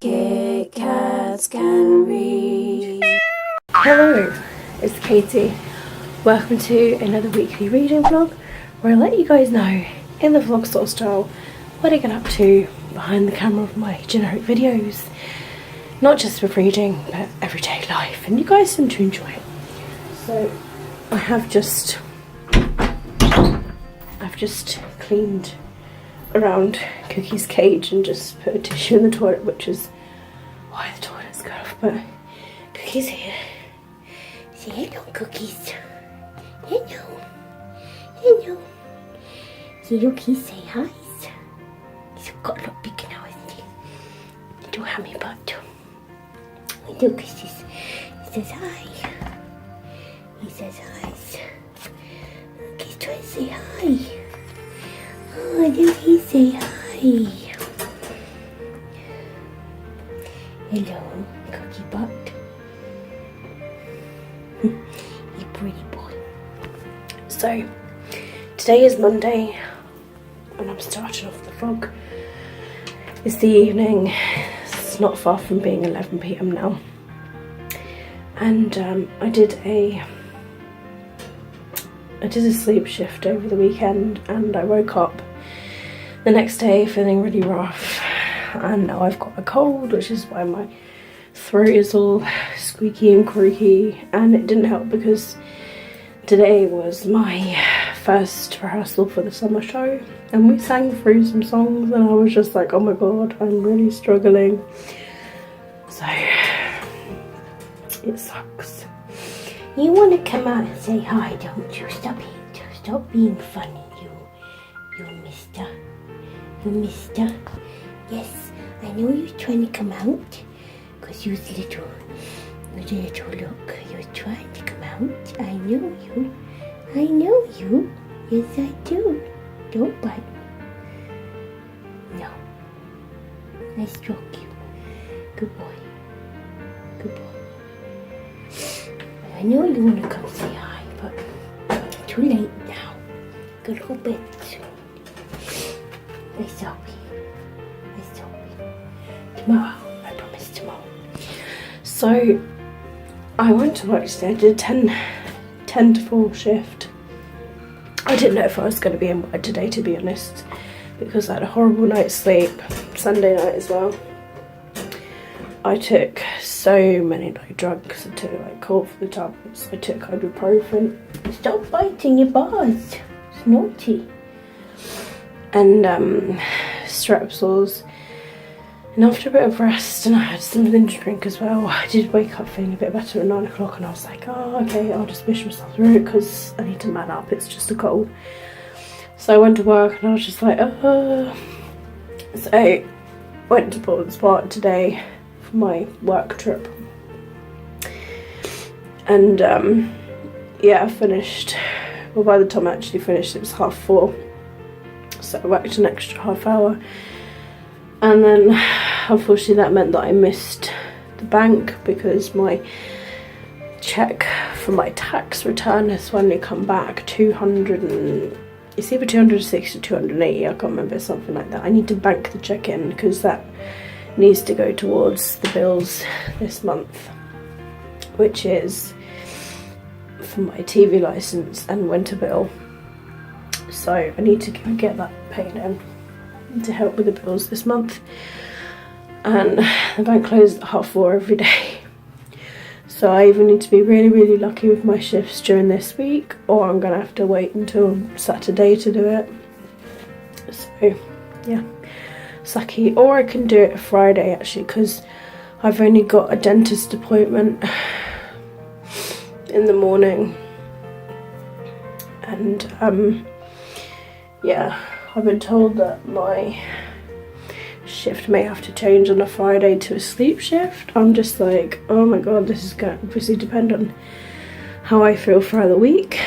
Kit Kats can read. Hello, it's Katie. Welcome to another weekly reading vlog where I let you guys know in the vlog sort of style what I get up to behind the camera of my generic videos. Not just with reading, but everyday life, and you guys seem to enjoy it. So I've just cleaned around Cookie's cage and just put a tissue in the toilet, which is why the toilet's cut off. But Cookie's here. Say hello, Cookies. Hello. Hello. See, Cookies, say hi. He's got a lot bigger now, isn't he? Little hammy butt. Look, he says hi. He says hi. Look, he's trying to say hi. Oh, did he say hi? Hello, Cookie Butt. You pretty boy. So, today is Monday, and I'm starting off the vlog. It's the evening. It's not far from being 11 PM now. And I did a sleep shift over the weekend, and I woke up the next day feeling really rough, and now I've got a cold, which is why my throat is all squeaky and croaky. And it didn't help because today was my first rehearsal for the summer show, and we sang through some songs, and I was just like, oh my god, I'm really struggling. So it sucks. You want to come out and say hi, don't you? Stop being funny, you mister. You mister. Yes, I know you're trying to come out, because you're little. Look, you're trying to come out. I know you. Yes, I do. Don't bite. No. I stroke you. Good boy. Good boy. I know you want to come say hi, but too late now. Gotta go bed soon. Nice hobby. Tomorrow. I promise tomorrow. So, I went to work today. I did a 10 to 4 shift. I didn't know if I was going to be in bed today, to be honest, because I had a horrible night's sleep. Sunday night as well. I took so many drugs. I took cough for the tablets. I took ibuprofen. Stop biting your bars. It's naughty. And strepsils. And after a bit of rest, and I had something to drink as well, I did wake up feeling a bit better at 9 o'clock, and I was like, oh, okay, I'll just push myself through it because I need to man up, it's just a cold. So I went to work, and I was just like, So I went to Portland Spa today for my work trip. And yeah, I finished, well, by the time I actually finished, it was 4:30. So I worked an extra half hour. And then, unfortunately, that meant that I missed the bank because my check for my tax return has finally come back. It's either 260 or 280, I can't remember, something like that. I need to bank the check in because that needs to go towards the bills this month, which is for my TV license and winter bill. So I need to get that paid in to help with the bills this month, and the bank closes at 4:30 every day, so I either need to be really lucky with my shifts during this week, or I'm gonna have to wait until Saturday to do it. So yeah, sucky. Or I can do it Friday actually, because I've only got a dentist appointment in the morning, and yeah, I've been told that my shift may have to change on a Friday to a sleep shift. I'm just like, oh my god, this is going to obviously depend on how I feel throughout the week,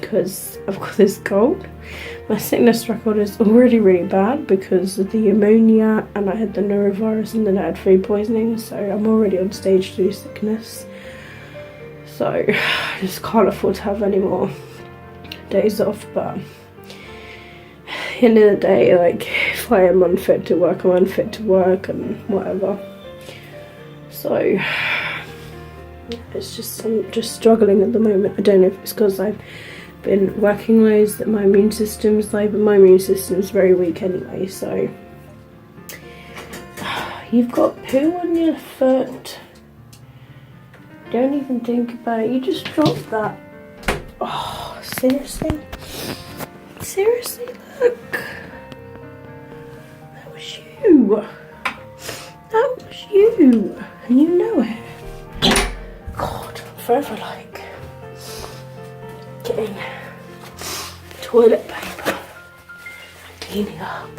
because I've got this cold. My sickness record is already really bad because of the ammonia, and I had the norovirus, and then I had food poisoning, so I'm already on stage 2 sickness. So I just can't afford to have any more days off, but end of the day, like, if I am unfit to work, I'm unfit to work and whatever. So it's just, I'm just struggling at the moment. I don't know if it's because I've been working loads that my immune system's low, but my immune system's very weak anyway. So you've got poo on your foot. Don't even think about it. You just dropped that. Oh, seriously? Seriously, look. That was you. That was you. And you know it. God, I'm forever like getting toilet paper and cleaning up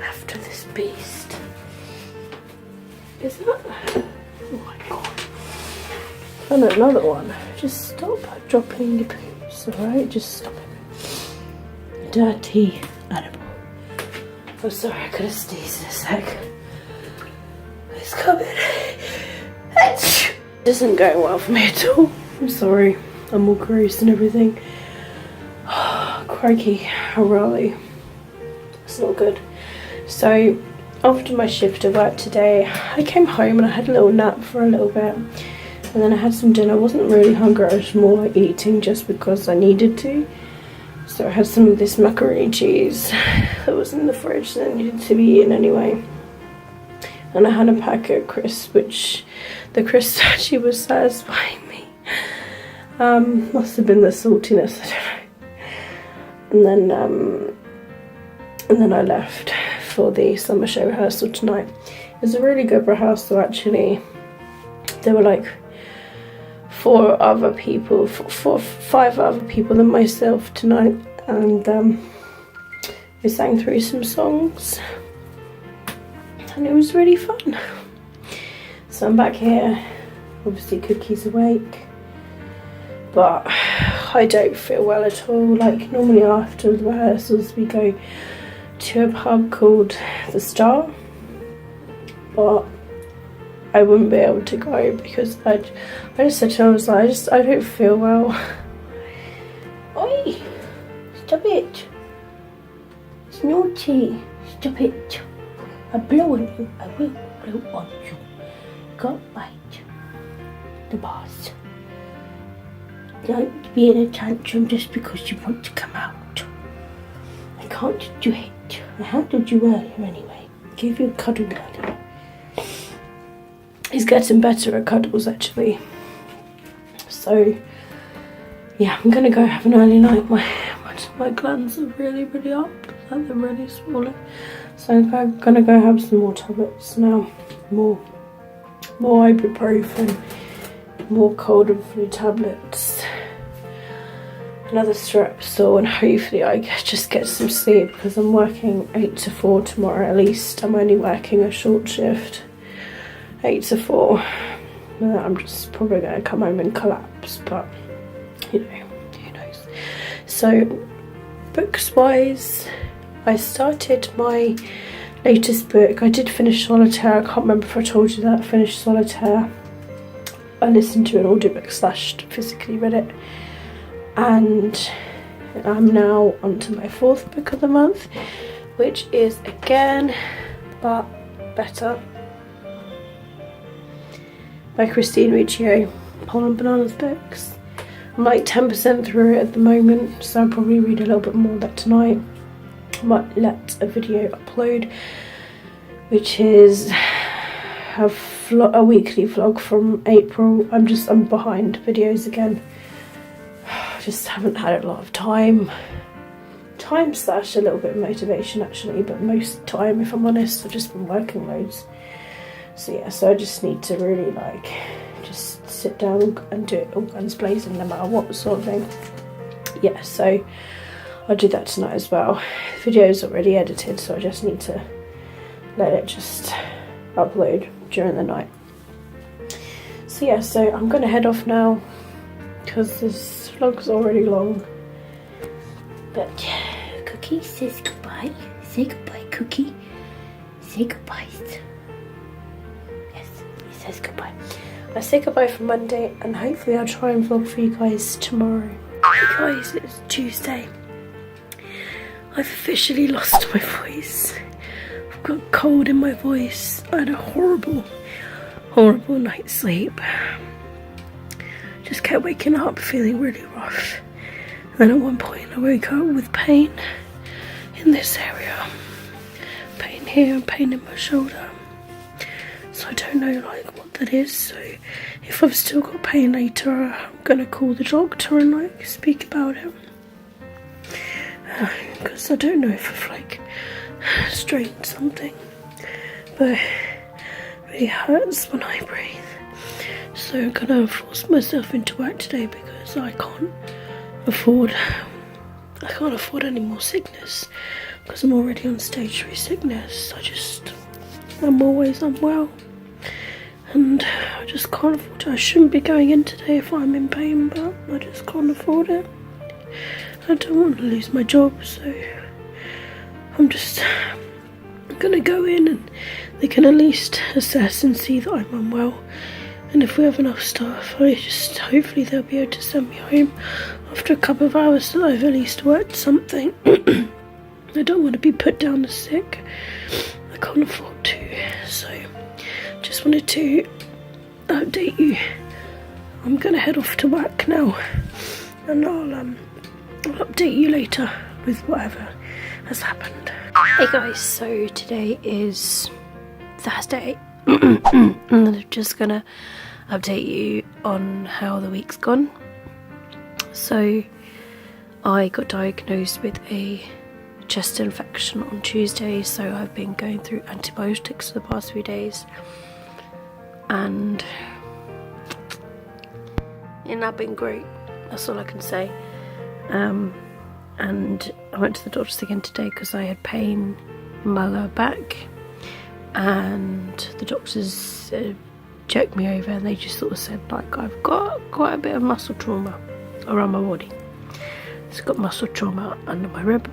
after this beast. Is that? Oh my god. And another one. Just stop dropping your poops, alright? Just stop it. Dirty animal. Oh, sorry, I could have sneezed in a sec. It's coming. This isn't going well for me at all. I'm sorry. I'm all gross and everything. Crikey, how raleigh. It's not good. So, after my shift of work today, I came home and I had a little nap for a little bit. And then I had some dinner. I wasn't really hungry, I was more like eating just because I needed to. So I had some of this macaroni cheese that was in the fridge that needed to be eaten anyway. And I had a packet of crisps, which the crisps actually was satisfying me. Must have been the saltiness, I don't know. And then I left for the summer show rehearsal tonight. It was a really good rehearsal actually. There were like five other people than myself tonight, and we sang through some songs and it was really fun. So I'm back here, obviously Cookie's awake, but I don't feel well at all. Like normally after the rehearsals we go to a pub called The Star, but I wouldn't be able to go because I just said to him, I was like, I don't feel well. Oi! Stop it! It's naughty! Stop it! I blow on you. I will blow on you. Go bite the boss. Don't be in a tantrum just because you want to come out. I can't do it. I handled you earlier anyway. Gave you a cuddle earlier. He's getting better at cuddles actually. So yeah, I'm gonna go have an early night. My glands are really up, like they're really swollen. So I'm gonna go have some more tablets now. More ibuprofen, more cold and flu tablets, another Strepsil, and hopefully I just get some sleep because I'm working 8 to 4 tomorrow at least. I'm only working a short shift. 8 to 4. I'm just probably going to come home and collapse, but you know, who knows. So books wise, I started my latest book. I did finish Solitaire. I can't remember if I told you that. I finished Solitaire. I listened to an audiobook / physically read it, and I'm now onto my 4th book of the month, which is Again But Better by Christine Riccio, Paul and Bananas books. I'm like 10% through it at the moment, so I'll probably read a little bit more of that tonight. I might let a video upload, which is a weekly vlog from April. I'm behind videos again. I just haven't had a lot of time. Time / a little bit of motivation actually, but most time, if I'm honest, I've just been working loads. So yeah, so I just need to really like just sit down and do it all guns blazing no matter what sort of thing. Yeah, so I'll do that tonight as well. The video is already edited, so I just need to let it just upload during the night. So yeah, so I'm gonna head off now because this vlog's already long. But Cookie says goodbye. Say goodbye, Cookie. Say goodbye. Says goodbye. I say goodbye for Monday, and hopefully I'll try and vlog for you guys tomorrow. Hey guys, it's Tuesday. I've officially lost my voice. I've got a cold in my voice. I had a horrible night's sleep. Just kept waking up feeling really rough. And then at one point I woke up with pain in this area. Pain here and pain in my shoulder. So I don't know like what that is. So if I've still got pain later, I'm gonna call the doctor and like speak about it. Because I don't know if I've like strained something, but it really hurts when I breathe. So I'm gonna force myself into work today because I can't afford any more sickness because I'm already on stage 3 sickness. I'm always unwell and I just can't afford it. I shouldn't be going in today if I'm in pain, but I just can't afford it. I don't want to lose my job, so I'm just gonna go in and they can at least assess and see that I'm unwell. And if we have enough staff, hopefully they'll be able to send me home after a couple of hours so I've at least worked something. I don't want to be put down as sick. I can't afford to. So just wanted to update you. I'm gonna head off to work now, and I'll update you later with whatever has happened. Hey guys, so today is Thursday. And I'm just gonna update you on how the week's gone. So I got diagnosed with a chest infection on Tuesday, so I've been going through antibiotics for the past few days, and it's not been great, that's all I can say. And I went to the doctors again today because I had pain in my lower back, and the doctors checked me over and they just sort of said like I've got quite a bit of muscle trauma around my body. It's got muscle trauma under my rib,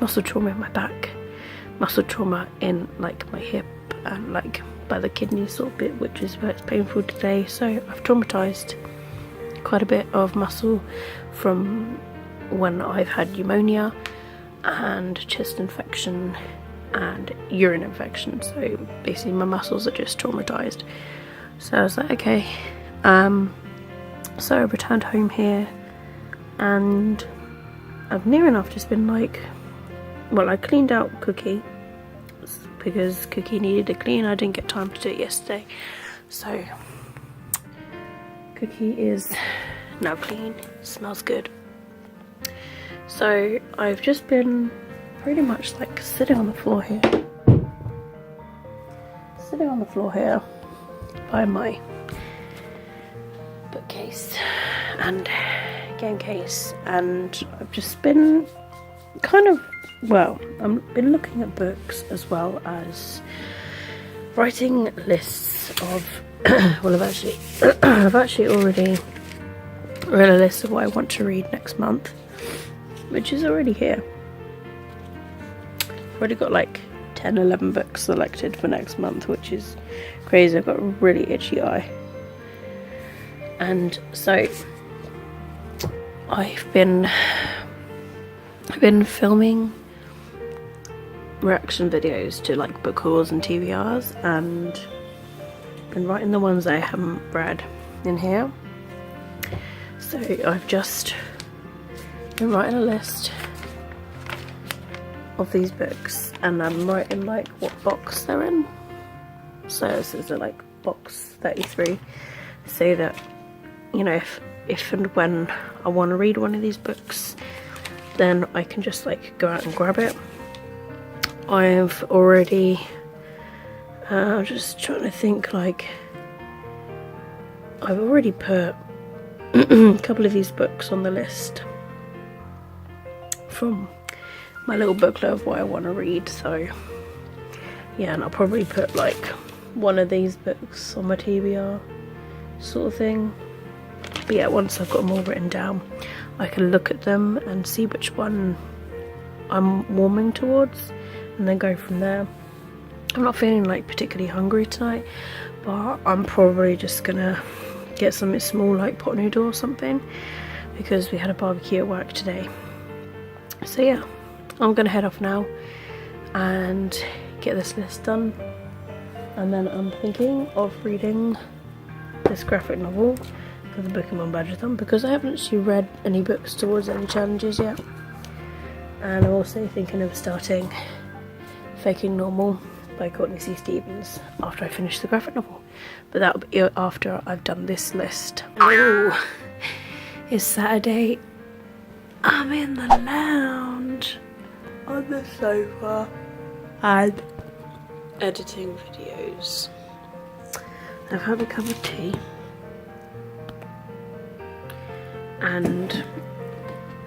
muscle trauma in my back, muscle trauma in like my hip and like by the kidney sort of bit, which is where it's painful today. So I've traumatized quite a bit of muscle from when I've had pneumonia and chest infection and urine infection, so basically my muscles are just traumatized. So I was like, okay. So I returned home here and I've near enough just been like, well, I cleaned out Cookie because Cookie needed a clean. I didn't get time to do it yesterday, so Cookie is now clean, smells good. So I've just been pretty much like sitting on the floor here by my bookcase and game case, and I've just been kind of, well, I've been looking at books as well as writing lists of well, I've actually already read a list of what I want to read next month, which is already here. I've already got like 10-11 books selected for next month, which is crazy. I've got a really itchy eye. And so I've been filming reaction videos to like book hauls and TBRs, and been writing the ones I haven't read in here. So I've just been writing a list of these books, and I'm writing like what box they're in. So this is like box 33, so that, you know, if and when I want to read one of these books, then I can just like go out and grab it. I've already I'm just trying to think, like, I've already put a couple of these books on the list from my little booklet of what I want to read. So yeah, and I'll probably put like one of these books on my TBR sort of thing. But yeah, once I've got them all written down, I can look at them and see which one I'm warming towards and then go from there. I'm not feeling like particularly hungry tonight, but I'm probably just gonna get something small like pot noodle or something, because we had a barbecue at work today. So yeah, I'm gonna head off now and get this list done, and then I'm thinking of reading this graphic novel for the Pokemon Badger-thon, because I haven't actually read any books towards any challenges yet. And I'm also thinking of starting Faking Normal by Courtney C. Stevens after I finish the graphic novel, but that'll be after I've done this list. Oh, it's Saturday. I'm in the lounge on the sofa and editing videos. I've had a cup of tea and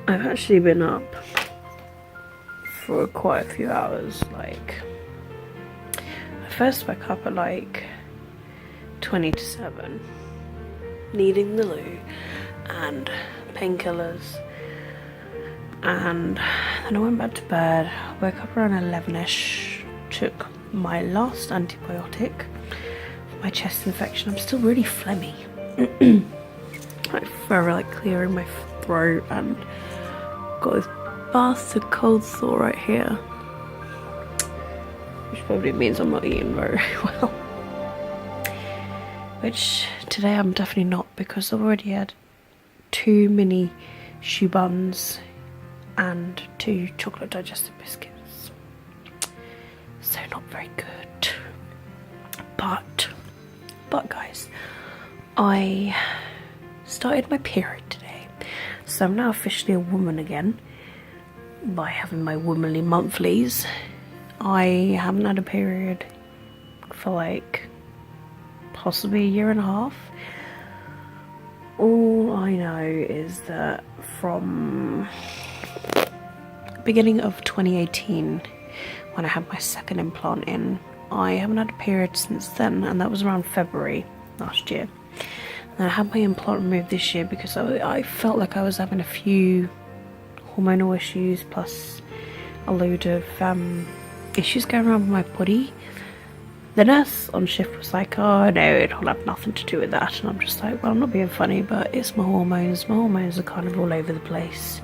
I've actually been up for quite a few hours. Like, I first woke up at like 20 to 7, needing the loo and painkillers, and then I went back to bed. Woke up around 11ish, took my last antibiotic for my chest infection. I'm still really phlegmy. Like, for like clearing my throat, and got this bastard cold sore right here, which probably means I'm not eating very well, which today I'm definitely not, because I've already had 2 mini shoe buns and 2 chocolate digestive biscuits, so not very good. But guys, I started my period today, so I'm now officially a woman again by having my womanly monthlies. I haven't had a period for like possibly a year and a half. All I know is that from beginning of 2018, when I had my second implant in, I haven't had a period since then, and that was around February last year. And I had my implant removed this year because I felt like I was having a few hormonal issues, plus a load of issues going around with my body. The nurse on shift was like, oh no, it'll have nothing to do with that, and I'm just like, well, I'm not being funny, but it's my hormones. My hormones are kind of all over the place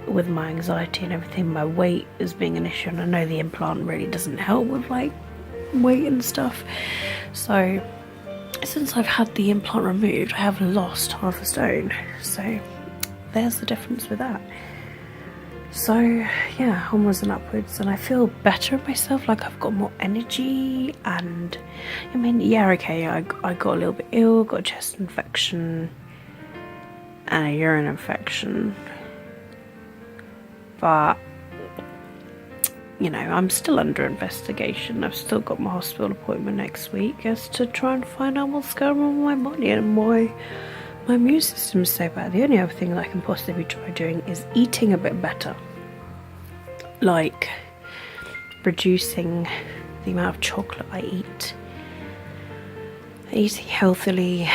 with my anxiety and everything. My weight is being an issue, and I know the implant really doesn't help with like weight and stuff. So since I've had the implant removed, I have lost half a stone, so there's the difference with that. So yeah, onwards and upwards, and I feel better in myself, like I've got more energy. And I mean, yeah, okay, I got a little bit ill, got a chest infection and a urine infection, but you know, I'm still under investigation. I've still got my hospital appointment next week as to try and find out what's going on with my body and why my immune system is so bad. The only other thing that I can possibly try doing is eating a bit better, like reducing the amount of chocolate I eat, eating healthily,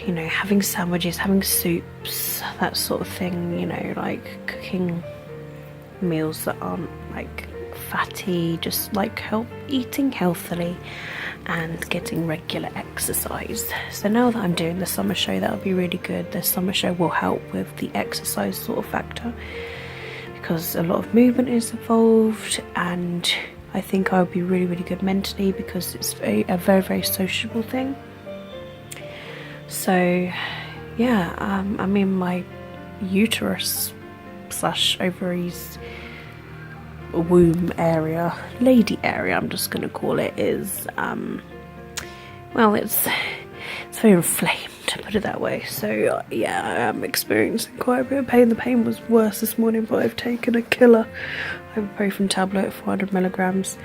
you know, having sandwiches, having soups, that sort of thing, you know, like cooking meals that aren't like fatty, just like eating healthily and getting regular exercise. So now that I'm doing the summer show, that'll be really good. The summer show will help with the exercise sort of factor, because a lot of movement is involved, and I think I'll be really, really good mentally, because it's a very, very sociable thing. So yeah, I mean, my uterus / ovaries, womb area, lady area, I'm just gonna call it, is well, it's very inflamed, to put it that way. So yeah, I am experiencing quite a bit of pain. The pain was worse this morning, but I've taken a killer ibuprofen tablet, 400 milligrams,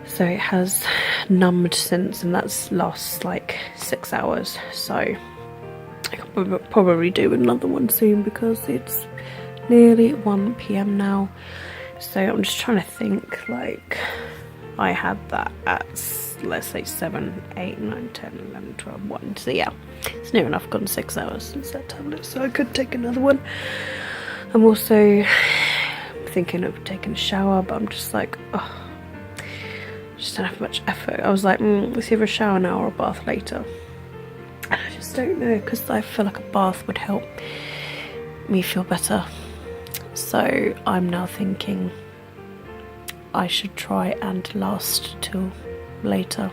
so it has numbed since, and that's lost like 6 hours. So I could probably do another one soon, because it's nearly 1 PM now. So I'm just trying to think, like, I had that at, let's say, 7, 8, 9, 10, 11, 12, 1. So yeah, it's near enough gone 6 hours since that tablet, so I could take another one. I'm also thinking of taking a shower, but I'm just like, oh, just don't have much effort. I was like, let's either a shower now or a bath later. And I just don't know, because I feel like a bath would help me feel better. So So I'm now thinking I should try and last till later.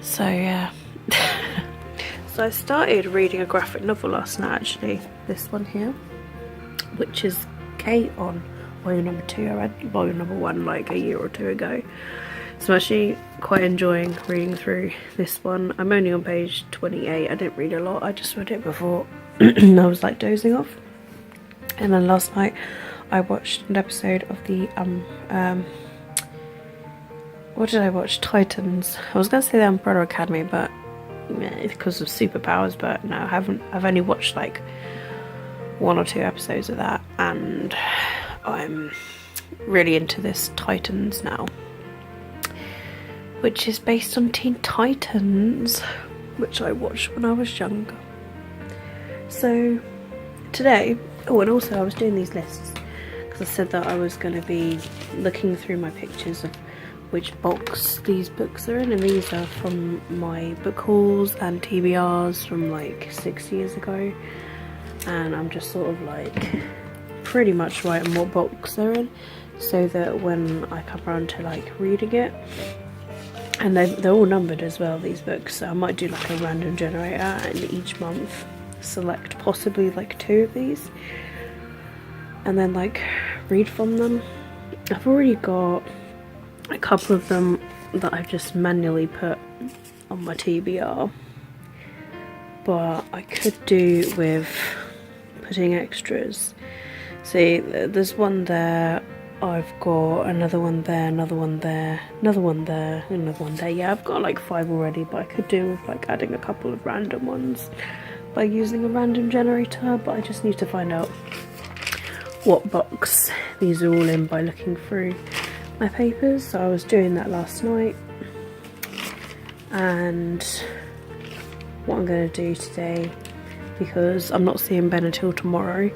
So yeah. So I started reading a graphic novel last night actually, this one here, which is K-On! Volume number 2. I read volume number 1 like a year or two ago. So I'm actually quite enjoying reading through this one. I'm only on page 28. I didn't read a lot, I just read it before I was like dozing off. And then last night I watched an episode of the what did I watch? Titans. I was gonna say the Umbrella Academy, but yeah, because of superpowers, but no, I haven't. I've only watched like 1 or 2 episodes of that, and I'm really into this Titans now, which is based on Teen Titans, which I watched when I was younger. So today, oh, and also I was doing these lists because I said that I was going to be looking through my pictures of which box these books are in, and these are from my book hauls and TBRs from like 6 years ago, and I'm just sort of like pretty much writing what box they're in so that when I come around to like reading it, and they're all numbered as well, these books, so I might do like a random generator and each month select possibly like 2 of these and then like read from them. I've already got a couple of them that I've just manually put on my TBR, but I could do with putting extras. See, there's one there, I've got another one there, another one there, another one there, another one there. Yeah, I've got like 5 already, but I could do with like adding a couple of random ones by using a random generator, but I just need to find out what box these are all in by looking through my papers. So I was doing that last night, and what I'm going to do today, because I'm not seeing Ben until tomorrow,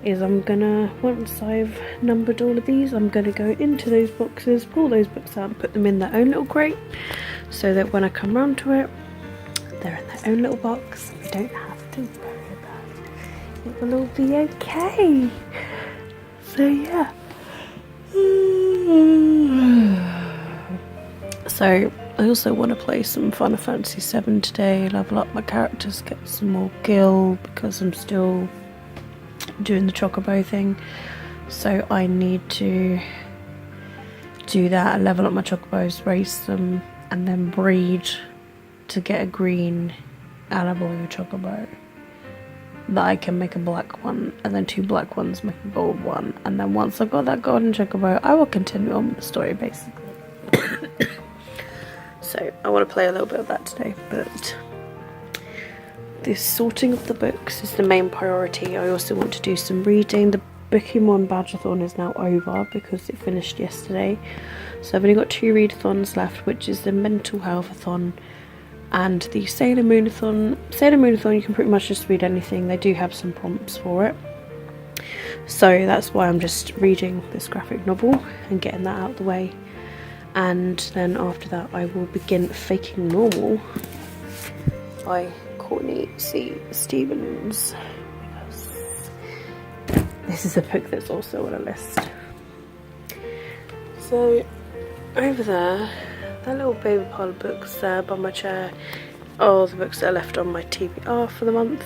is I'm gonna, once I've numbered all of these, I'm gonna go into those boxes, pull those books out and put them in their own little crate, so that when I come round to it, they're in their own little box. We don't have to worry about it. It will all be okay. So yeah. So I also want to play some Final Fantasy 7 today, level up my characters, get some more gil, because I'm still doing the Chocobo thing. So I need to do that, level up my Chocobos, race them, and then breed to get a green and a blue Chocobo. That I can make a black one, and then 2 black ones make a gold one, and then once I've got that golden Chocobo, I will continue on with the story basically. So I want to play a little bit of that today, but the sorting of the books is the main priority. I also want to do some reading. The Pokemon Badgeathon is now over because it finished yesterday, so I've only got 2 readathons left, which is the Mental Healthathon and the Sailor Moonathon. Sailor Moonathon, you can pretty much just read anything. They do have some prompts for it, so that's why I'm just reading this graphic novel and getting that out of the way. And then after that I will begin Faking Normal by Courtney C. Stevens, because this is a book that's also on a list. So over there, that little baby pile of books there by my chair are the books that are left on my TBR for the month.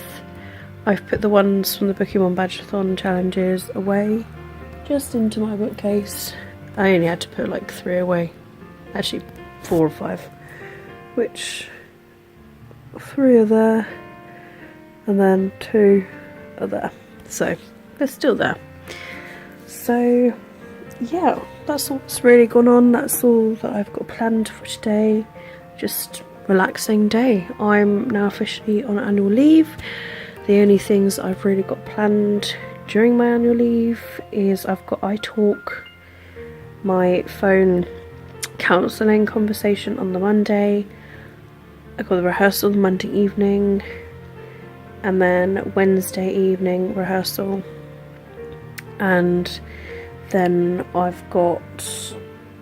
I've put the ones from the Pokemon Badgeathon challenges away, just into my bookcase. I only had to put like 3 away, actually 4 or 5, which 3 are there and then 2 are there, so they're still there. So yeah, that's all that's really gone on. That's all that I've got planned for today. Just relaxing day. I'm now officially on annual leave. The only things I've really got planned during my annual leave is I've got iTalk, my phone counselling conversation on the Monday, I got the rehearsal Monday evening, and then Wednesday evening rehearsal, and then I've got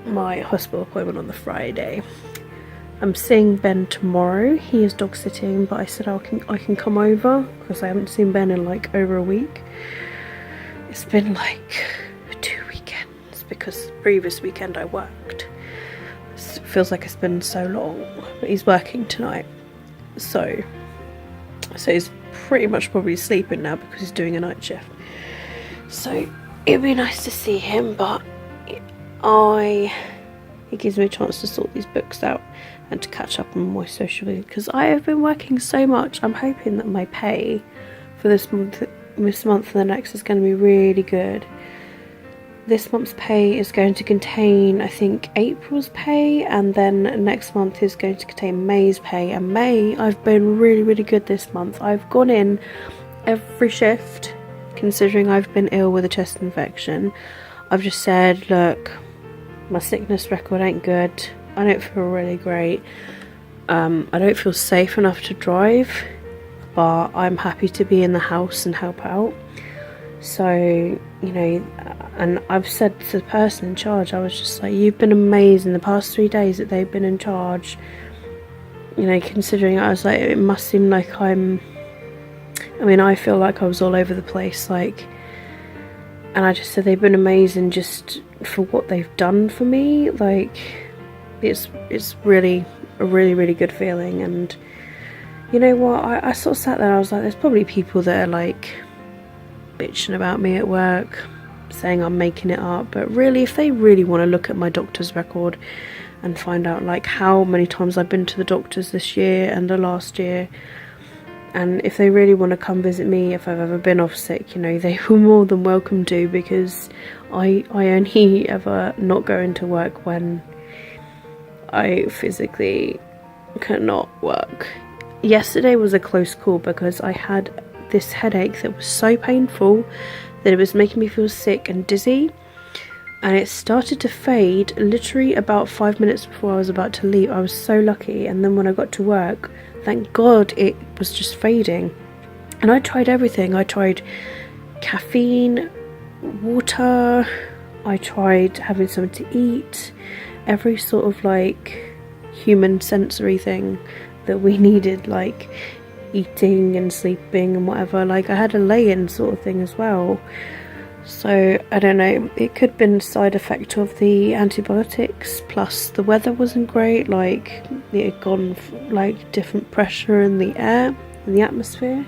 my hospital appointment on the Friday. I'm seeing Ben tomorrow. He is dog sitting, but I said I can come over because I haven't seen Ben in like over a week. It's been like 2 weekends because the previous weekend I worked. It feels like it's been so long, but he's working tonight. So he's pretty much probably sleeping now because he's doing a night shift. So it'd be nice to see him, but it gives me a chance to sort these books out and to catch up on my social media because I have been working so much. I'm hoping that my pay for this month and the next is going to be really good. This month's pay is going to contain, I think, April's pay, and then next month is going to contain May's pay. And May, I've been really, really good this month. I've gone in every shift, considering I've been ill with a chest infection. I've just said, look, my sickness record ain't good. I don't feel really great. I don't feel safe enough to drive, but I'm happy to be in the house and help out. So, you know, and I've said to the person in charge, I was just like, you've been amazing the past 3 days that they've been in charge. You know, considering I was like, it must seem like I feel like I was all over the place, like, and I just said they've been amazing just for what they've done for me. Like, it's really a really, really good feeling. And you know what, I sort of sat there and I was like, there's probably people that are like bitching about me at work, saying I'm making it up, but really, if they really want to look at my doctor's record and find out like how many times I've been to the doctors this year and the last year, and if they really want to come visit me if I've ever been off sick, you know, they were more than welcome to, because I only ever not go into work when I physically cannot work. Yesterday was a close call because I had this headache that was so painful that it was making me feel sick and dizzy, and it started to fade literally about 5 minutes before I was about to leave. I was so lucky. And then when I got to work, thank God it was just fading. And I tried everything. I tried caffeine, water, I tried having something to eat, every sort of like human sensory thing that we needed, like eating and sleeping and whatever. Like I had a lay-in sort of thing as well. So I don't know, it could have been a side effect of the antibiotics, plus the weather wasn't great, like it had gone like different pressure in the air, in the atmosphere.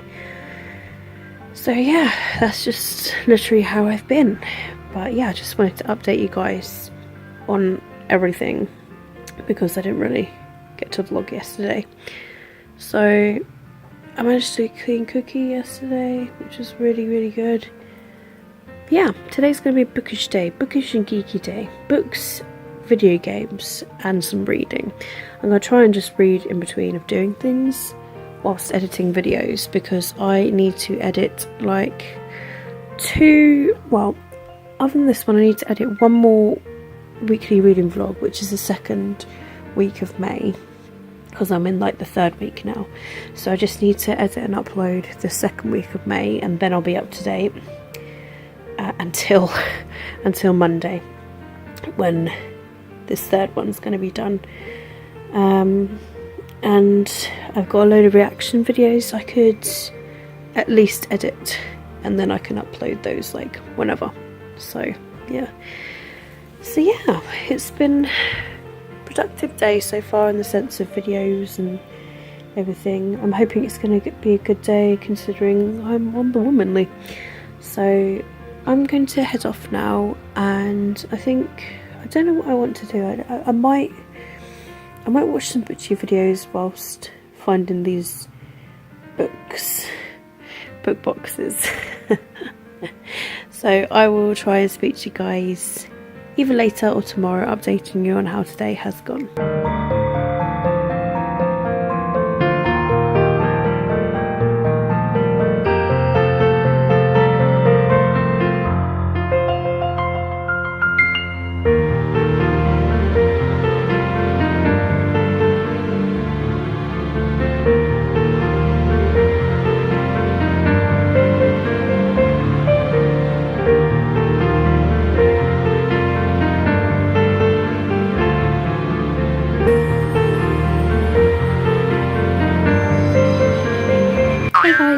So yeah, that's just literally how I've been. But yeah, I just wanted to update you guys on everything because I didn't really get to vlog yesterday. So I managed to clean cookie yesterday, which was really, really good. Yeah, today's going to be a bookish day, bookish and geeky day. Books, video games, and some reading. I'm going to try and just read in between of doing things whilst editing videos, because I need to edit like other than this one, I need to edit one more weekly reading vlog, which is the second week of May, because I'm in like the third week now. So I just need to edit and upload the second week of May, and then I'll be up to date until Monday, when this third one's going to be done. And I've got a load of reaction videos I could at least edit, and then I can upload those like whenever. So yeah, it's been a productive day so far in the sense of videos and everything. I'm hoping it's going to be a good day considering I'm Wonder Womanly. So I'm going to head off now, and I don't know what I want to do. I might watch some butchie videos whilst finding these book boxes. So I will try and speak to you guys either later or tomorrow, updating you on how today has gone.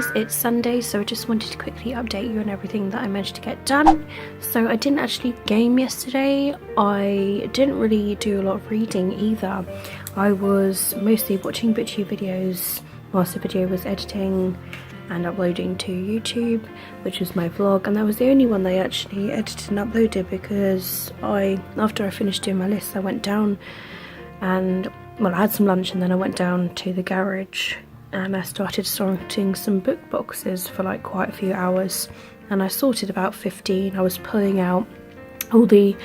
guys, it's Sunday, so I just wanted to quickly update you on everything that I managed to get done. So I didn't actually game yesterday. I didn't really do a lot of reading either. I was mostly watching BookTube videos whilst the video was editing and uploading to YouTube, which was my vlog, and that was the only one that I actually edited and uploaded because after I finished doing my list, I went down and, well, I had some lunch and then I went down to the garage and I started sorting some book boxes for like quite a few hours, and I sorted about 15. I was pulling out all the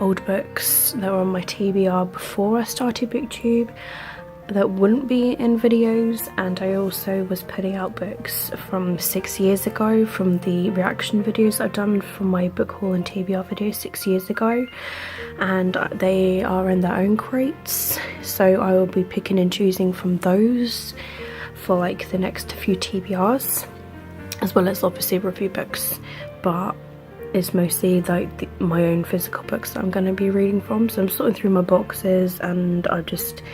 old books that were on my TBR before I started BookTube that wouldn't be in videos, and I also was putting out books from 6 years ago from the reaction videos I've done from my book haul and TBR videos 6 years ago, and they are in their own crates, so I will be picking and choosing from those for like the next few TBRs, as well as obviously review books, but it's mostly like my own physical books that I'm going to be reading from. So I'm sorting through my boxes and I've just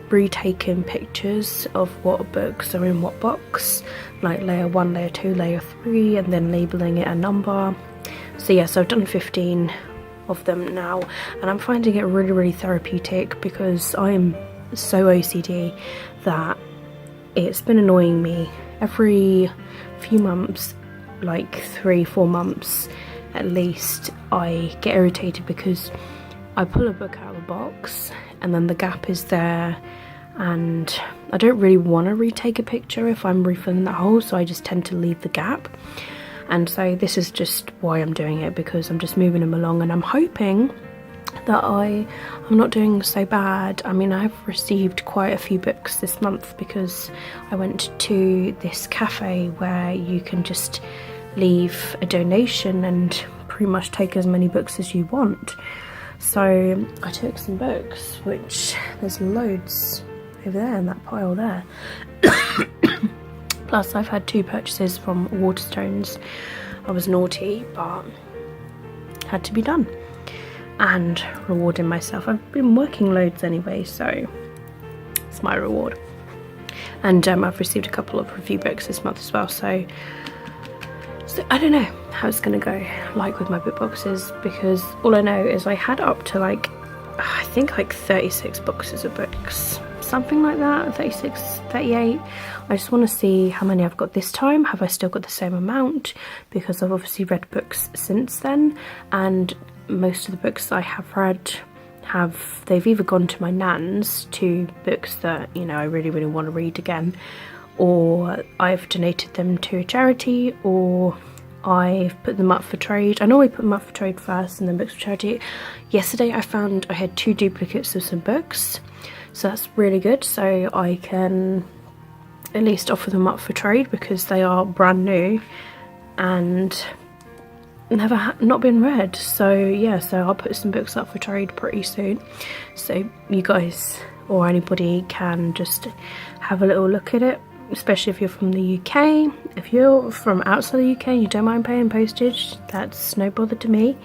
retaken pictures of what books are in what box, like layer 1, layer 2, layer 3, and then labelling it a number. So yeah, so I've done 15 of them now, and I'm finding it really, really therapeutic because I'm so OCD that it's been annoying me. Every few months, like 3-4 months at least, I get irritated because I pull a book out of the box and then the gap is there, and I don't really want to retake a picture if I'm refilling that hole, so I just tend to leave the gap. And so this is just why I'm doing it, because I'm just moving them along, and I'm hoping that I'm not doing so bad. I mean, I've received quite a few books this month because I went to this cafe where you can just leave a donation and pretty much take as many books as you want. So I took some books, which there's loads over there in that pile there. Plus I've had 2 purchases from Waterstones. I was naughty, but had to be done. And rewarding myself. I've been working loads anyway, so it's my reward. And I've received a couple of review books this month as well, so I don't know how it's gonna go like with my book boxes, because all I know is I had up to like, I think like 36 boxes of books, something like that, 36, 38. I just want to see how many I've got this time. Have I still got the same amount? Because I've obviously read books since then, and most of the books I have read they've either gone to my nan's, to books that, you know, I really, really want to read again, or I've donated them to a charity, or I've put them up for trade. I normally put them up for trade first and then books for charity. Yesterday I found I had 2 duplicates of some books, so that's really good, so I can at least offer them up for trade because they are brand new and not been read. So yeah, so I'll put some books up for trade pretty soon, so you guys or anybody can just have a little look at it, especially if you're from the UK. If you're from outside the UK and you don't mind paying postage, that's no bother to me.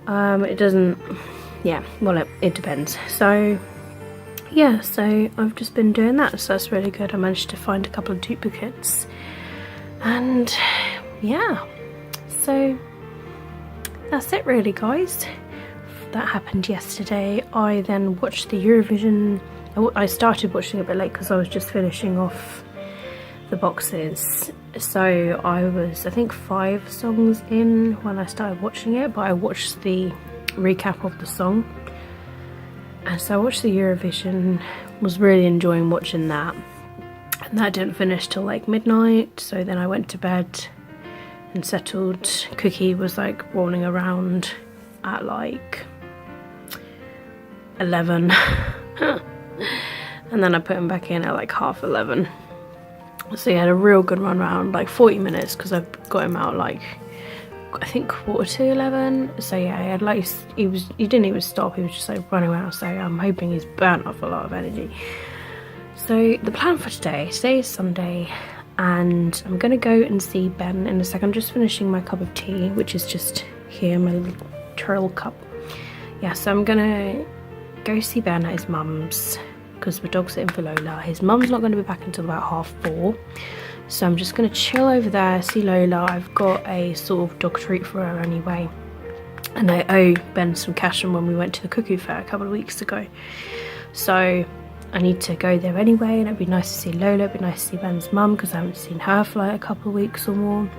It doesn't, yeah, well, it depends. So yeah, so I've just been doing that, so that's really good. I managed to find a couple of duplicates, and yeah, so that's it really, guys. That happened yesterday. I then watched the Eurovision. I started watching a bit late because I was just finishing off the boxes, so I was, I think, 5 songs in when I started watching it, but I watched the recap of the song, and so I watched the Eurovision, was really enjoying watching that, and that didn't finish till like midnight, so then I went to bed and settled. Cookie was like rolling around at like 11 and then I put him back in at like 11:30, so he had a real good run around, like 40 minutes, because I got him out like, I think 11:15. So yeah, he had like, he didn't even stop, he was just like running around, so I'm hoping he's burnt off a lot of energy. So the plan for today is Sunday, and I'm gonna go and see Ben in a second. I'm just finishing my cup of tea, which is just here, my little trail cup. Yeah, so I'm gonna go see Ben at his mum's because we're dog sitting for Lola. His mum's not going to be back until about 4:30, so I'm just going to chill over there, see Lola. I've got a sort of dog treat for her anyway, and I owe Ben some cash from when we went to the Cuckoo Fair a couple of weeks ago, so I need to go there anyway. And it'd be nice to see Lola, it'd be nice to see Ben's mum, because I haven't seen her for like a couple of weeks or more,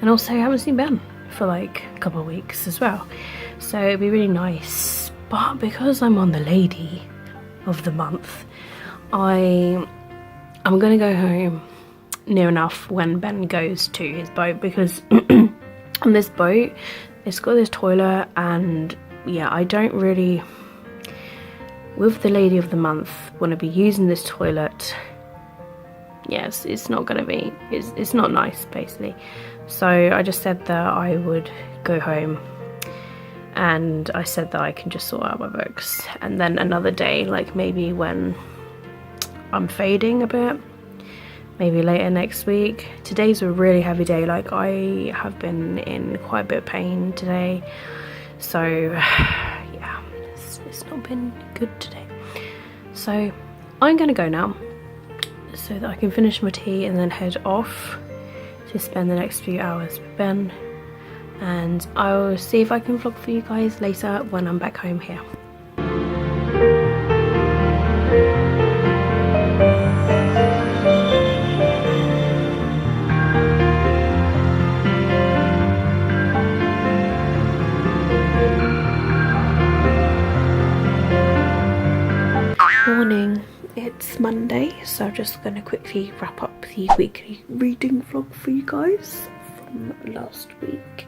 and also I haven't seen Ben for like a couple of weeks as well, so it'd be really nice. But because I'm on the lady of the month, I'm gonna go home near enough when Ben goes to his boat, because on this boat it's got this toilet, and yeah, I don't really, with the lady of the month, want to be using this toilet. Yes, it's not gonna be, it's not nice basically. So I just said that I would go home, and I said that I can just sort out my books, and then another day, like maybe when I'm fading a bit, maybe later next week. Today's a really heavy day, like I have been in quite a bit of pain today, so yeah, it's not been good today. So I'm gonna go now so that I can finish my tea and then head off to spend the next few hours with Ben, and I'll see if I can vlog for you guys later when I'm back home here. Morning, it's Monday, so I'm just going to quickly wrap up the weekly reading vlog for you guys from last week.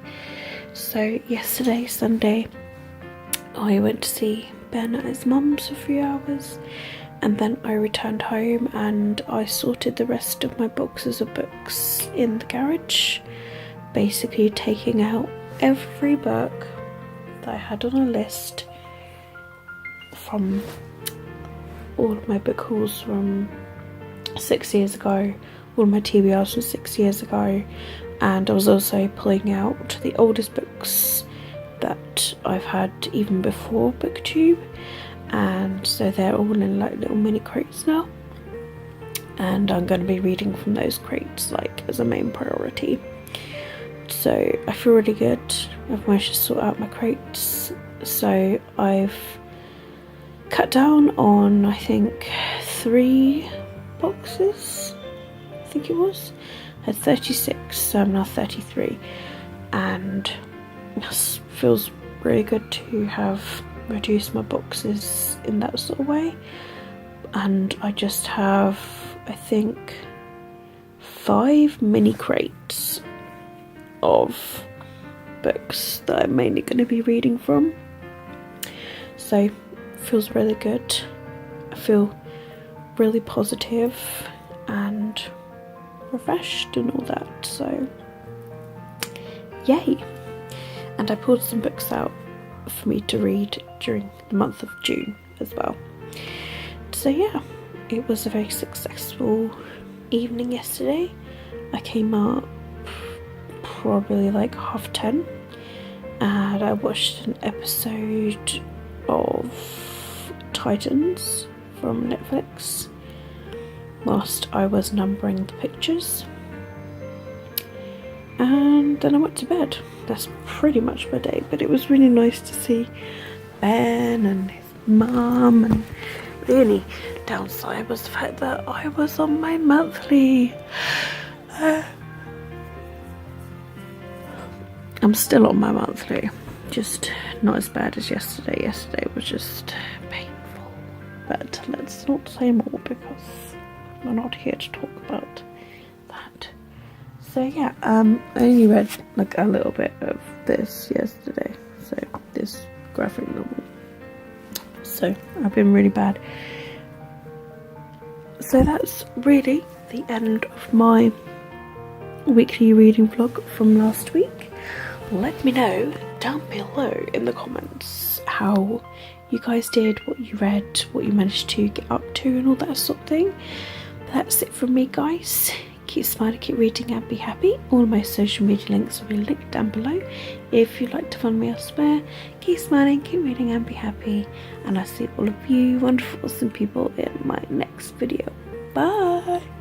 So yesterday, Sunday, I went to see Ben at his mum's for 3 hours, and then I returned home and I sorted the rest of my boxes of books in the garage, basically taking out every book that I had on a list from all of my book hauls from 6 years ago, all of my TBRs from 6 years ago, and I was also pulling out the oldest books that I've had even before BookTube, and so they're all in like little mini crates now, and I'm going to be reading from those crates like as a main priority. So I feel really good. I've managed to sort out my crates, so I've cut down on, I think, 3 boxes, I think it was. I had 36, so I'm now 33, and it feels really good to have reduced my boxes in that sort of way. And I just have, I think, 5 mini crates of books that I'm mainly going to be reading from. So feels really good. I feel really positive and refreshed and all that, so yay. And I pulled some books out for me to read during the month of June as well. So yeah, it was a very successful evening yesterday. I came up probably like 10:30, and I watched an episode of Titans from Netflix whilst I was numbering the pictures, and then I went to bed. That's pretty much my day, but it was really nice to see Ben and his mum, and the only downside was the fact that I was on my monthly. I'm still on my monthly, just not as bad as yesterday. Yesterday was just painful. But let's not say more, because we're not here to talk about that. So yeah, I only read like a little bit of this yesterday, so this graphic novel. So I've been really bad. So that's really the end of my weekly reading vlog from last week. Let me know down below in the comments how you guys did, what you read, what you managed to get up to and all that sort of thing. But that's it from me, guys. keep smiling, keep reading, and be happy. All my social media links will be linked down below. If you'd like to follow me elsewhere, keep smiling, keep reading, and be happy. And I'll see all of you wonderful, awesome people in my next video. Bye.